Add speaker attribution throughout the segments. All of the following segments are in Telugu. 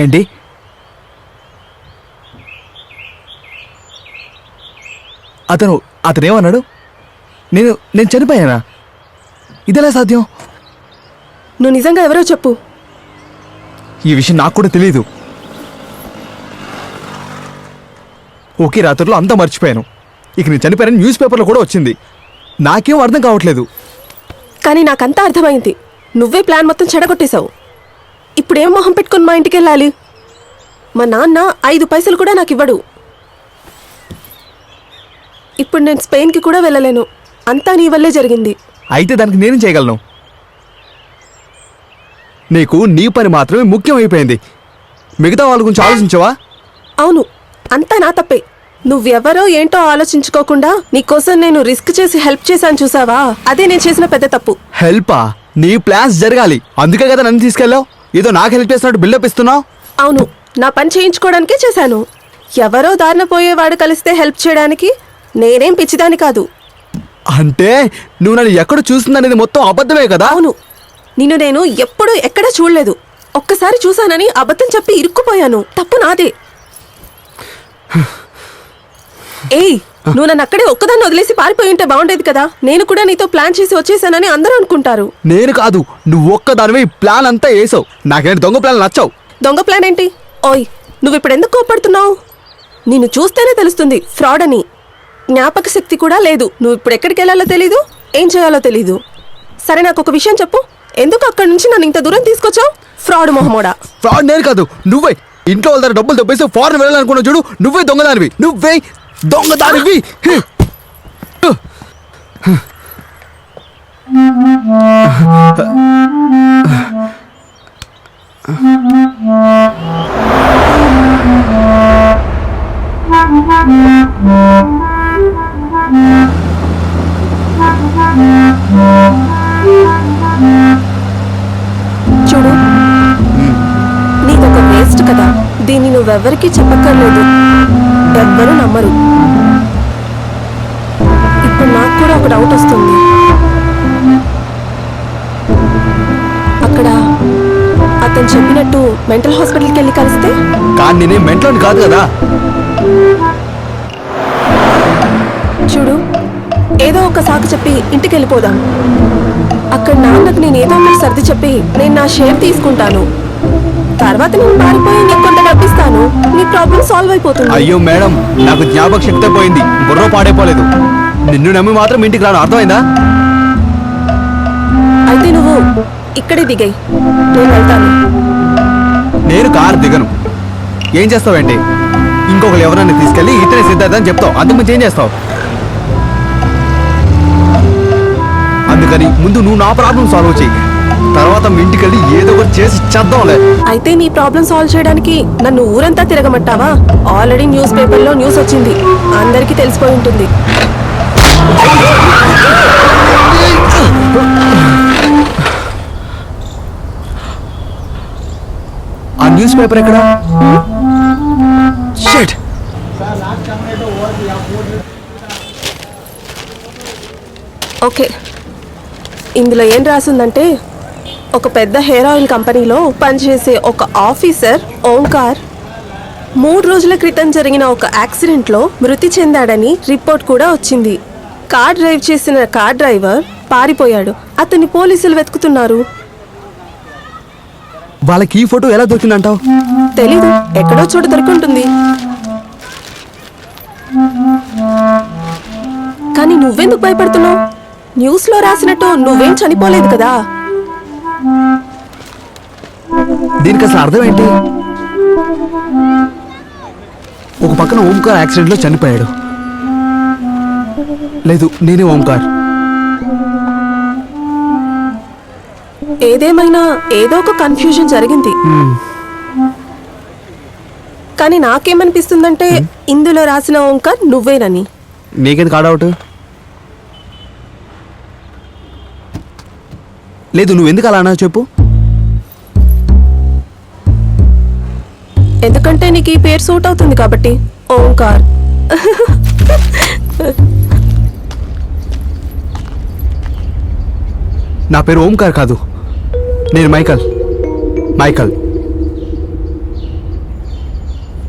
Speaker 1: ఏంటి? అతనేమన్నాడు? నేను చనిపోయానా? ఇదెలా సాధ్యం?
Speaker 2: నువ్వు నిజంగా ఎవరో చెప్పు.
Speaker 1: ఈ విషయం నాకు కూడా తెలీదు. ఒకే రాత్రిలో అంతా మర్చిపోయాను. ఇక నేను చనిపోయాను న్యూస్ పేపర్లో కూడా వచ్చింది. నాకేం అర్థం కావట్లేదు.
Speaker 2: కానీ నాకంతా అర్థమైంది. నువ్వే ప్లాన్ మొత్తం చెడగొట్టేశావు. ఇప్పుడేం మొహం పెట్టుకుని మా ఇంటికి వెళ్ళాలి? మా నాన్న 5 పైసలు కూడా నాకు ఇవ్వడు. ఇప్పుడు నేను స్పెయిన్కి కూడా వెళ్ళలేను. అంతా నీ వల్లే జరిగింది.
Speaker 1: అయితే దానికి నేనేం చేయగలను? నీకు నీ పని మాత్రమే ముఖ్యమైపోయింది. మిగతా వాళ్ళ గురించి ఆలోచించవా?
Speaker 2: అవును, అంతా నా తప్పే. నువ్వెవరో ఏంటో ఆలోచించుకోకుండా నీకోసం నేను రిస్క్ చేసి హెల్ప్ చేశాను చూసావా? అదే నేను చేసిన పెద్ద తప్పు.
Speaker 1: హెల్పా? నీ ప్లాన్స్ జరగాలి. అందుకే కదా నన్ను తీసుకెళ్ళావు. ఏదో నాకు హెల్ప్ చేస్తున్నట్టు బిల్డప్ ఇస్తున్నావు.
Speaker 2: అవును, నా పని చేయించుకోవడానికే చేశాను. ఎవరో దారిన పోయేవాడు కలిస్తే హెల్ప్ చేయడానికి. నేనేం పిచ్చిదాని కాదు.
Speaker 1: అంటే నువ్వు నన్ను ఎక్కడ చూస్తుందనేది మొత్తం అబద్ధమే కదా?
Speaker 2: అవును, నిన్ను నేను ఎప్పుడూ ఎక్కడా చూడలేదు. ఒక్కసారి చూశానని అబద్ధం చెప్పి ఇరుక్కుపోయాను. తప్పు నాదే. ఏయ్, నువ్వు నన్ను అక్కడే ఒక్కదాన్ని వదిలేసి పారిపోయి ఉంటే బాగుండేది కదా. నేను కూడా నీతో ప్లాన్ చేసి వచ్చేసానని అందరూ అనుకుంటారు.
Speaker 1: నేను కాదు, నువ్వు ఒక్కదానివే ఈ ప్లాన్ అంతా వేసావు. నాకేంటి దొంగ ప్లాన్ నచ్చావు.
Speaker 2: దొంగ ప్లాన్ ఏంటి? ఓయ్, నువ్వు ఇప్పుడు ఎందుకు కోప్పడుతున్నావు? నిన్ను చూస్తేనే తెలుస్తుంది ఫ్రాడ్ అని. జ్ఞాపక శక్తి కూడా లేదు. నువ్వు ఇప్పుడు ఎక్కడికి వెళ్ళాలో తెలీదు, ఏం చేయాలో తెలీదు. సరే, నాకు ఒక విషయం చెప్పు. ఎందుకు అక్కడి నుంచి నన్ను ఇంత దూరం తీసుకొచ్చావు? ఫ్రాడ్ మొహమోడా.
Speaker 1: ఫ్రాడ్ నేను కాదు, నువ్వే. ఇంట్లో వాళ్ళ దగ్గర డబ్బులు దొబ్బేసి ఫారెన్ వెళ్ళాలనుకున్నావు చూడు. నువ్వే దొంగదానివి. నువ్వే దొంగదానివి.
Speaker 2: చూడు, నీదొక వేస్ట్ కదా. దీన్ని నువ్వెవ్వరికీ చెప్పక్కర్లేదు. ఎవ్వరూ నమ్మరు. ఇప్పుడు నాకు కూడా ఒక డౌట్ వస్తుంది. అక్కడ అతను చెప్పినట్టు మెంటల్ హాస్పిటల్కి వెళ్ళి కలిస్తే?
Speaker 1: కానీ నేనే మెంటల్ కాదు కదా.
Speaker 2: చూడు, ఏదో ఒక సాకు చెప్పి ఇంటికి వెళ్ళిపోదాం. అక్కడ నాన్నకు నేను ఏదో ఒకటి సర్ది చెప్పి నేను నా షేర్ తీసుకుంటాను. తర్వాత నేను పారిపోయి నీకు కొంత డబ్బిస్తాను. నీ ప్రాబ్లం సాల్వ్ అయిపోతుంది.
Speaker 1: అయ్యో మేడం, నాకు జ్ఞాపక శక్తి పోయింది. బుర్ర పాడైపోలేదు. నిన్ను నమ్మి మాత్రం ఇంటికి రాను, అర్థమైందా?
Speaker 2: అయితే నువ్వు ఇక్కడే దిగాయి, నేను వెళ్తాను.
Speaker 1: నేను కారు దిగను. ఏం చేస్తావేంటి? ఇంకొకరు ఎవరైనా తీసుకెళ్ళి ఇతనే సిద్ధార్థని చెప్తావు. అంతకుమించి ఏం చేస్తావు? అందుకని ముందు నువ్వు నా ప్రాబ్లం సాల్వ్ చేయి. తర్వాత మీ ఇంటికి వెళ్ళి ఏదో ఒకటి చేసి చేద్దాంలే.
Speaker 2: అయితే నీ ప్రాబ్లం సాల్వ్ చేయడానికి నన్ను ఊరంతా తిరగమంటావా? ఆల్రెడీ న్యూస్ పేపర్లో న్యూస్ వచ్చింది. అందరికీ తెలిసిపోయి ఉంటుంది.
Speaker 1: ఆ న్యూస్ పేపర్ ఎక్కడ? షిట్.
Speaker 2: ఓకే, ఇందులో ఏం రాసిందంటే, ఒక పెద్ద హెయిర్ ఆయిల్ కంపెనీలో పనిచేసే ఒక ఆఫీసర్ ఓంకార్ 3 రోజుల క్రితం జరిగిన ఒక యాక్సిడెంట్లో మృతి చెందాడని రిపోర్ట్ కూడా వచ్చింది. కార్ డ్రైవ్ చేసిన కార్ డ్రైవర్ పారిపోయాడు. అతన్ని పోలీసులు వెతుకుతున్నారు.
Speaker 1: వాళ్ళకి ఈ ఫోటో ఎలా దొరికిందంటావు?
Speaker 2: తెలీదు, ఎక్కడో చోట దొరికింటుంది. కానీ నువ్వెందుకు భయపడుతున్నావు? న్యూస్లో రాసినట్టు నువ్వేం చనిపోలేదు కదా.
Speaker 1: దీనికి అసలు అర్థం ఏంటి? ఒక పక్కన ఓంకార్ యాక్సిడెంట్లో చనిపోయాడు. లేదు, నేనే ఓంకార్.
Speaker 2: ఏదేమైనా ఏదో ఒక కన్ఫ్యూజన్ జరిగింది. కానీ నాకేమనిపిస్తుందంటే ఇందులో రాసిన ఓంకార్ నువ్వేనని.
Speaker 1: నీకేది కాడౌట్? లేదు, నువ్వు ఎందుకు అలా అన్నావు చెప్పు.
Speaker 2: ఎందుకంటే నీకు ఈ పేరు సూట్ అవుతుంది కాబట్టి. ఓంకార్.
Speaker 1: నా పేరు ఓంకార్ కాదు, నేను మైకల్.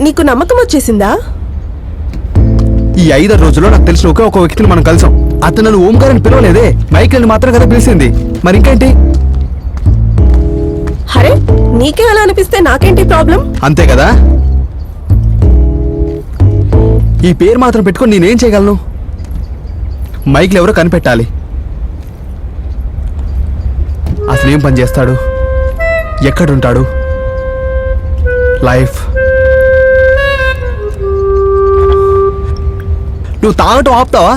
Speaker 2: నీకు నమ్మకం వచ్చేసిందా?
Speaker 1: ఈ 5 రోజుల్లో నాకు తెలిసిన ఒకే ఒక వ్యక్తిని మనం కలిసాం. అతను నన్ను ఓంకార్ అని పిలవలేదే, మైకేల్ని మాత్రం కదా పిలిచింది. మరి ఇంకేంటి?
Speaker 2: అరే నీకే అలా అనిపిస్తే నాకేంటి ప్రాబ్లం?
Speaker 1: అంతే కదా. ఈ పేరు మాత్రం పెట్టుకొని నేనేం చేయగలను? మైకిల్ ఎవరో కనిపెట్టాలి. అసలు ఏం పని చేస్తాడు, ఎక్కడుంటాడు, లైఫ్. నువ్వు తాగటం ఆపుతావా?